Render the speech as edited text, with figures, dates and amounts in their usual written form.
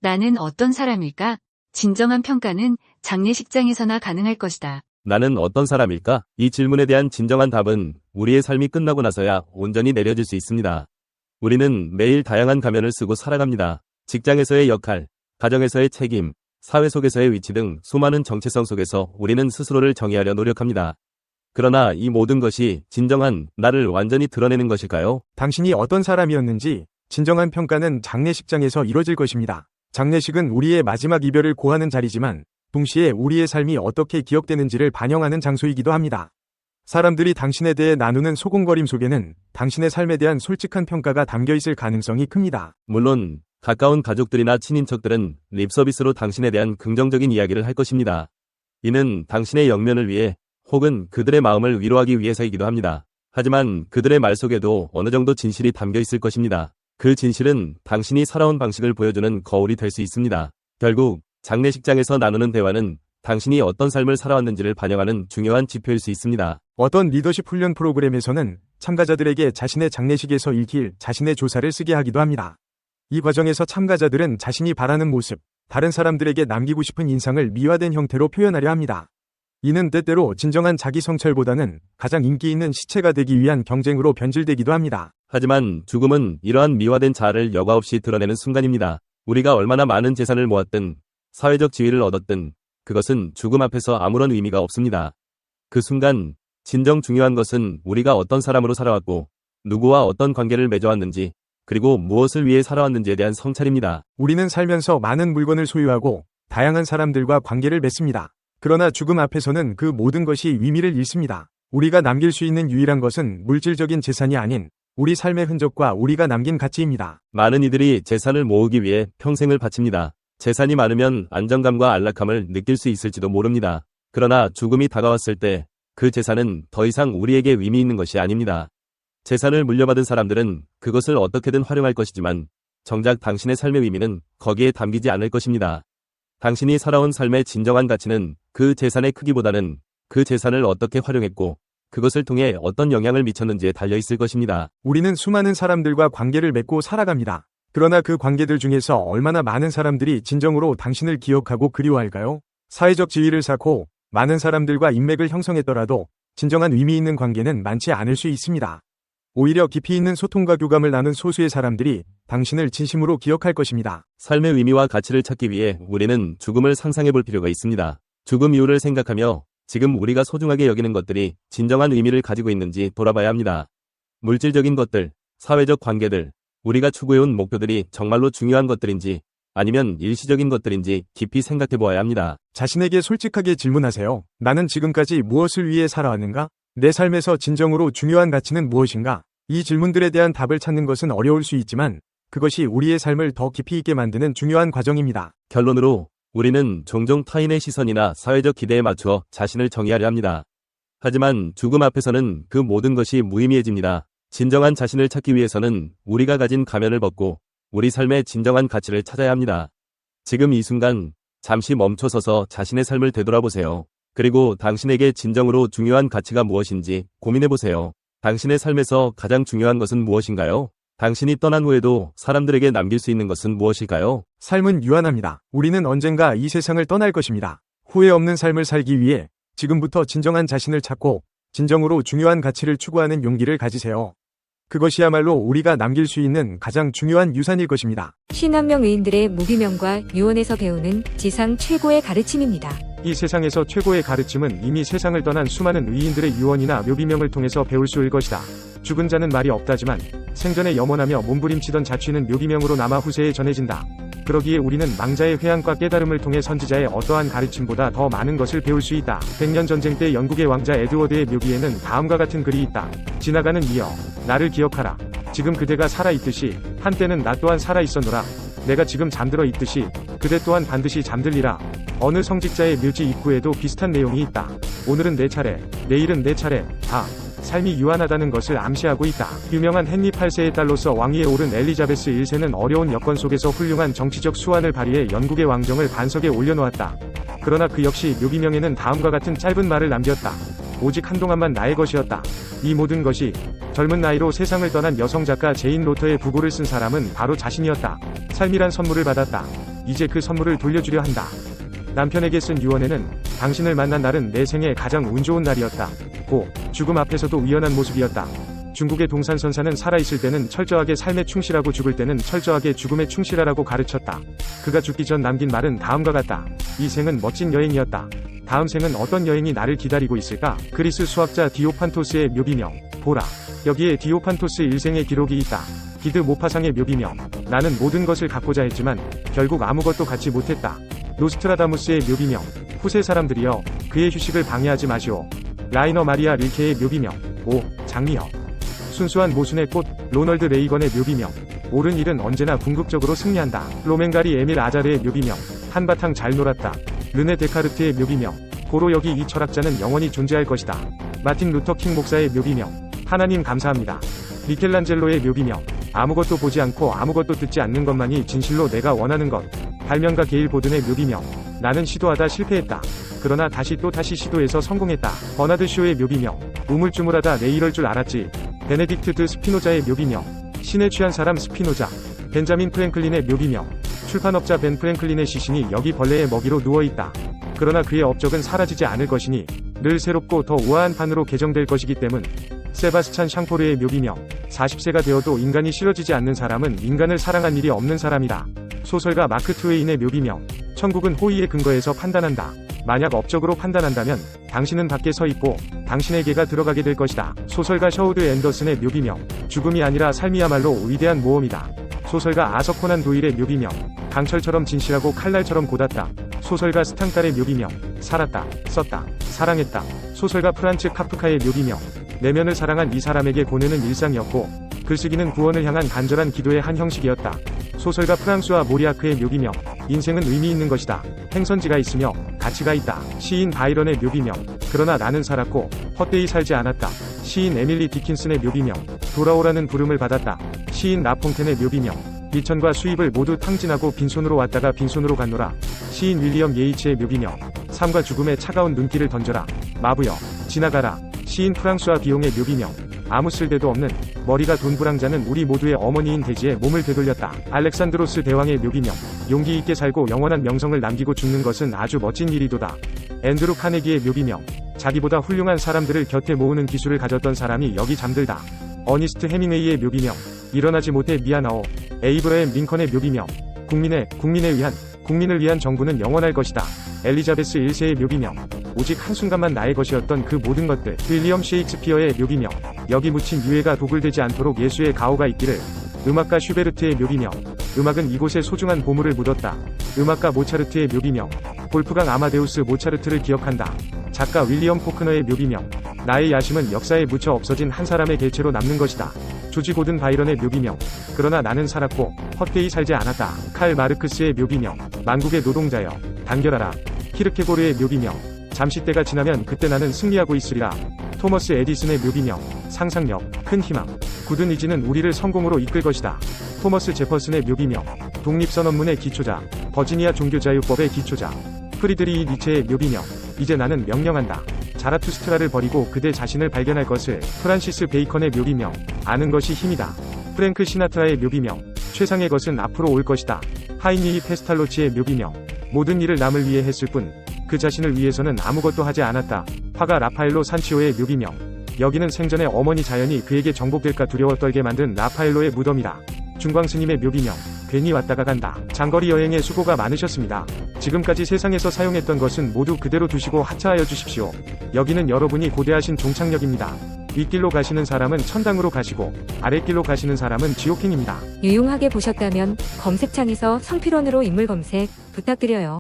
나는 어떤 사람일까? 진정한 평가는 장례식장에서나 가능할 것이다. 나는 어떤 사람일까? 이 질문에 대한 진정한 답은 우리의 삶이 끝나고 나서야 온전히 내려질 수 있습니다. 우리는 매일 다양한 가면을 쓰고 살아갑니다. 직장에서의 역할, 가정에서의 책임, 사회 속에서의 위치 등 수많은 정체성 속에서 우리는 스스로를 정의하려 노력합니다. 그러나 이 모든 것이 진정한 나를 완전히 드러내는 것일까요? 당신이 어떤 사람이었는지 진정한 평가는 장례식장에서 이뤄질 것입니다. 장례식은 우리의 마지막 이별을 고하는 자리지만 동시에 우리의 삶이 어떻게 기억되는지를 반영하는 장소이기도 합니다. 사람들이 당신에 대해 나누는 소곤거림 속에는 당신의 삶에 대한 솔직한 평가가 담겨 있을 가능성이 큽니다. 물론 가까운 가족들이나 친인척들은 립서비스로 당신에 대한 긍정적인 이야기를 할 것입니다. 이는 당신의 영면을 위해 혹은 그들의 마음을 위로하기 위해서이기도 합니다. 하지만 그들의 말 속에도 어느 정도 진실이 담겨 있을 것입니다. 그 진실은 당신이 살아온 방식을 보여주는 거울이 될 수 있습니다. 결국 장례식장에서 나누는 대화는 당신이 어떤 삶을 살아왔는지를 반영하는 중요한 지표일 수 있습니다. 어떤 리더십 훈련 프로그램에서는 참가자들에게 자신의 장례식에서 읽힐 자신의 조사를 쓰게 하기도 합니다. 이 과정에서 참가자들은 자신이 바라는 모습, 다른 사람들에게 남기고 싶은 인상을 미화된 형태로 표현하려 합니다. 이는 때때로 진정한 자기 성찰보다는 가장 인기 있는 시체가 되기 위한 경쟁으로 변질되기도 합니다. 하지만 죽음은 이러한 미화된 자아를 여과 없이 드러내는 순간입니다. 우리가 얼마나 많은 재산을 모았든 사회적 지위를 얻었든 그것은 죽음 앞에서 아무런 의미가 없습니다. 그 순간 진정 중요한 것은 우리가 어떤 사람으로 살아왔고 누구와 어떤 관계를 맺어왔는지 그리고 무엇을 위해 살아왔는지에 대한 성찰입니다. 우리는 살면서 많은 물건을 소유하고 다양한 사람들과 관계를 맺습니다. 그러나 죽음 앞에서는 그 모든 것이 의미를 잃습니다. 우리가 남길 수 있는 유일한 것은 물질적인 재산이 아닌 우리 삶의 흔적과 우리가 남긴 가치입니다. 많은 이들이 재산을 모으기 위해 평생을 바칩니다. 재산이 많으면 안정감과 안락함을 느낄 수 있을지도 모릅니다. 그러나 죽음이 다가왔을 때 그 재산은 더 이상 우리에게 의미 있는 것이 아닙니다. 재산을 물려받은 사람들은 그것을 어떻게든 활용할 것이지만 정작 당신의 삶의 의미는 거기에 담기지 않을 것입니다. 당신이 살아온 삶의 진정한 가치는 그 재산의 크기보다는 그 재산을 어떻게 활용했고 그것을 통해 어떤 영향을 미쳤는지에 달려있을 것입니다. 우리는 수많은 사람들과 관계를 맺고 살아갑니다. 그러나 그 관계들 중에서 얼마나 많은 사람들이 진정으로 당신을 기억하고 그리워할까요? 사회적 지위를 쌓고 많은 사람들과 인맥을 형성했더라도 진정한 의미 있는 관계는 많지 않을 수 있습니다. 오히려 깊이 있는 소통과 교감을 나눈 소수의 사람들이 당신을 진심으로 기억할 것입니다. 삶의 의미와 가치를 찾기 위해 우리는 죽음을 상상해 볼 필요가 있습니다. 죽음 이후를 생각하며 지금 우리가 소중하게 여기는 것들이 진정한 의미를 가지고 있는지 돌아봐야 합니다. 물질적인 것들, 사회적 관계들, 우리가 추구해온 목표들이 정말로 중요한 것들인지 아니면 일시적인 것들인지 깊이 생각해 보아야 합니다. 자신에게 솔직하게 질문하세요. 나는 지금까지 무엇을 위해 살아왔는가? 내 삶에서 진정으로 중요한 가치는 무엇인가? 이 질문들에 대한 답을 찾는 것은 어려울 수 있지만 그것이 우리의 삶을 더 깊이 있게 만드는 중요한 과정입니다. 결론으로 우리는 종종 타인의 시선이나 사회적 기대에 맞추어 자신을 정의하려 합니다. 하지만 죽음 앞에서는 그 모든 것이 무의미해집니다. 진정한 자신을 찾기 위해서는 우리가 가진 가면을 벗고 우리 삶의 진정한 가치를 찾아야 합니다. 지금 이 순간 잠시 멈춰서서 자신의 삶을 되돌아보세요. 그리고 당신에게 진정으로 중요한 가치가 무엇인지 고민해보세요. 당신의 삶에서 가장 중요한 것은 무엇인가요? 당신이 떠난 후에도 사람들에게 남길 수 있는 것은 무엇일까요? 삶은 유한합니다. 우리는 언젠가 이 세상을 떠날 것입니다. 후회 없는 삶을 살기 위해 지금부터 진정한 자신을 찾고 진정으로 중요한 가치를 추구하는 용기를 가지세요. 그것이야말로 우리가 남길 수 있는 가장 중요한 유산일 것입니다. 50명 의인들의 무비명과 유언에서 배우는 지상 최고의 가르침입니다. 이 세상에서 최고의 가르침은 이미 세상을 떠난 수많은 의인들의 유언이나 묘비명을 통해서 배울 수 있을 것이다. 죽은 자는 말이 없다지만 생전에 염원하며 몸부림치던 자취는 묘비명으로 남아 후세에 전해진다. 그러기에 우리는 망자의 회양과 깨달음을 통해 선지자의 어떠한 가르침보다 더 많은 것을 배울 수 있다. 100년 전쟁 때 영국의 왕자 에드워드의 묘기에는 다음과 같은 글이 있다. 지나가는 이여, 나를 기억하라. 지금 그대가 살아있듯이 한때는 나 또한 살아있었노라. 내가 지금 잠들어 있듯이 그대 또한 반드시 잠들리라. 어느 성직자의 묘지 입구에도 비슷한 내용이 있다. 오늘은 내 차례, 내일은 내 차례. 다 삶이 유한하다는 것을 암시하고 있다. 유명한 헨리 8세의 딸로서 왕위에 오른 엘리자베스 1세는 어려운 여건 속에서 훌륭한 정치적 수완을 발휘해 영국의 왕정을 반석에 올려놓았다. 그러나 그 역시 묘비명에는 다음과 같은 짧은 말을 남겼다. 오직 한동안만 나의 것이었다. 이 모든 것이 젊은 나이로 세상을 떠난 여성 작가 제인 로터의 부고를 쓴 사람은 바로 자신이었다. 삶이란 선물을 받았다. 이제 그 선물을 돌려주려 한다. 남편에게 쓴 유언에는 당신을 만난 날은 내 생애 가장 운 좋은 날이었다. 고 죽음 앞에서도 위연한 모습이었다. 중국의 동산선사는 살아있을 때는 철저하게 삶에 충실하고 죽을 때는 철저하게 죽음에 충실하라고 가르쳤다. 그가 죽기 전 남긴 말은 다음과 같다. 이 생은 멋진 여행이었다. 다음 생은 어떤 여행이 나를 기다리고 있을까? 그리스 수학자 디오판토스의 묘비명 보라. 여기에 디오판토스 일생의 기록이 있다. 기드 모파상의 묘비명 나는 모든 것을 갖고자 했지만 결국 아무것도 갖지 못했다. 노스트라다무스의 묘비명 후세 사람들이여 그의 휴식을 방해하지 마시오. 라이너 마리아 릴케의 묘비명 오 장미여. 순수한 모순의 꽃 로널드 레이건의 묘비명 옳은 일은 언제나 궁극적으로 승리한다. 로맨가리 에밀 아자르의 묘비명 한바탕 잘 놀았다. 르네 데카르트의 묘비명 고로 여기 이 철학자는 영원히 존재할 것이다. 마틴 루터 킹 목사의 묘비명 하나님 감사합니다. 미켈란젤로의 묘비명 아무것도 보지 않고 아무것도 듣지 않는 것만이 진실로 내가 원하는 것. 발명가 게일 보든의 묘비명 나는 시도하다 실패했다. 그러나 다시 또 다시 시도해서 성공했다. 버나드 쇼의 묘비명 우물쭈물하다 내 이럴 줄 알았지. 베네딕트 드 스피노자의 묘비명 신에 취한 사람 스피노자. 벤자민 프랭클린의 묘비명 출판업자 벤 프랭클린의 시신이 여기 벌레의 먹이로 누워있다. 그러나 그의 업적은 사라지지 않을 것이니 늘 새롭고 더 우아한 판으로 개정될 것이기 때문. 세바스찬 샹포르의 묘비명 40세가 되어도 인간이 싫어지지 않는 사람은 인간을 사랑한 일이 없는 사람이다. 소설가 마크 트웨인의 묘비명 천국은 호의에 근거해서 판단한다. 만약 업적으로 판단한다면 당신은 밖에 서 있고 당신에게가 들어가게 될 것이다. 소설가 셔우드 앤더슨의 묘비명 죽음이 아니라 삶이야말로 위대한 모험이다. 소설가 아서 코난 도일의 묘비명 강철처럼 진실하고 칼날처럼 곧았다. 소설가 스탕달의 묘비명 살았다, 썼다, 사랑했다. 소설가 프란츠 카프카의 묘비명 내면을 사랑한 이 사람에게 고뇌는 일상이었고 글쓰기는 구원을 향한 간절한 기도의 한 형식이었다. 소설가 프랑수아 모리아크의 묘비명 인생은 의미 있는 것이다. 행선지가 있으며 가치가 있다. 시인 바이런의 묘비명 그러나 나는 살았고 헛되이 살지 않았다. 시인 에밀리 디킨슨의 묘비명 돌아오라는 부름을 받았다. 시인 라퐁텐의 묘비명 미천과 수입을 모두 탕진하고 빈손으로 왔다가 빈손으로 갔노라. 시인 윌리엄 예이츠의 묘비명 삶과 죽음의 차가운 눈길을 던져라. 마부여 지나가라. 시인 프랑수아 비용의 묘비명 아무 쓸데도 없는 머리가 돈부랑자는 우리 모두의 어머니인 대지에 몸을 되돌렸다. 알렉산드로스 대왕의 묘비명 용기 있게 살고 영원한 명성을 남기고 죽는 것은 아주 멋진 일이도다. 앤드루 카네기의 묘비명 자기보다 훌륭한 사람들을 곁에 모으는 기술을 가졌던 사람이 여기 잠들다. 어니스트 해밍웨이의 묘비명 일어나지 못해 미안하오. 에이브러햄 링컨의 묘비명 국민을 위한 정부는 영원할 것이다. 엘리자베스 1세의 묘비명 오직 한순간만 나의 것이었던 그 모든 것들. 윌리엄 셰익스피어의 묘비명 여기 묻힌 유해가 도굴되지 않도록 예수의 가호가 있기를. 음악가 슈베르트의 묘비명 음악은 이곳에 소중한 보물을 묻었다. 음악가 모차르트의 묘비명 볼프강 아마데우스 모차르트를 기억한다. 작가 윌리엄 포크너의 묘비명 나의 야심은 역사에 묻혀 없어진 한 사람의 객체로 남는 것이다. 조지 고든 바이런의 묘비명 그러나 나는 살았고 헛되이 살지 않았다. 칼 마르크스의 묘비명 만국의 노동자여 단결하라. 키르케고르의 묘비명 잠시 때가 지나면 그때 나는 승리하고 있으리라. 토머스 에디슨의 묘비명 상상력, 큰 희망, 굳은 의지는 우리를 성공으로 이끌 것이다. 토머스 제퍼슨의 묘비명 독립선언문의 기초자, 버지니아 종교자유법의 기초자. 프리드리히 니체의 묘비명 이제 나는 명령한다. 자라투스트라를 버리고 그대 자신을 발견할 것을. 프란시스 베이컨의 묘비명 아는 것이 힘이다. 프랭크 시나트라의 묘비명 최상의 것은 앞으로 올 것이다. 하이니히 페스탈로치의 묘비명 모든 일을 남을 위해 했을 뿐 그 자신을 위해서는 아무것도 하지 않았다. 화가 라파엘로 산치오의 묘비명 여기는 생전에 어머니 자연이 그에게 정복될까 두려워 떨게 만든 라파엘로의 무덤이다. 중광스님의 묘비명 괜히 왔다가 간다. 장거리 여행에 수고가 많으셨습니다. 지금까지 세상에서 사용했던 것은 모두 그대로 두시고 하차하여 주십시오. 여기는 여러분이 고대하신 종착역입니다. 윗길로 가시는 사람은 천당으로 가시고 아랫길로 가시는 사람은 지옥행입니다. 유용하게 보셨다면 검색창에서 성필원으로 인물 검색 부탁드려요.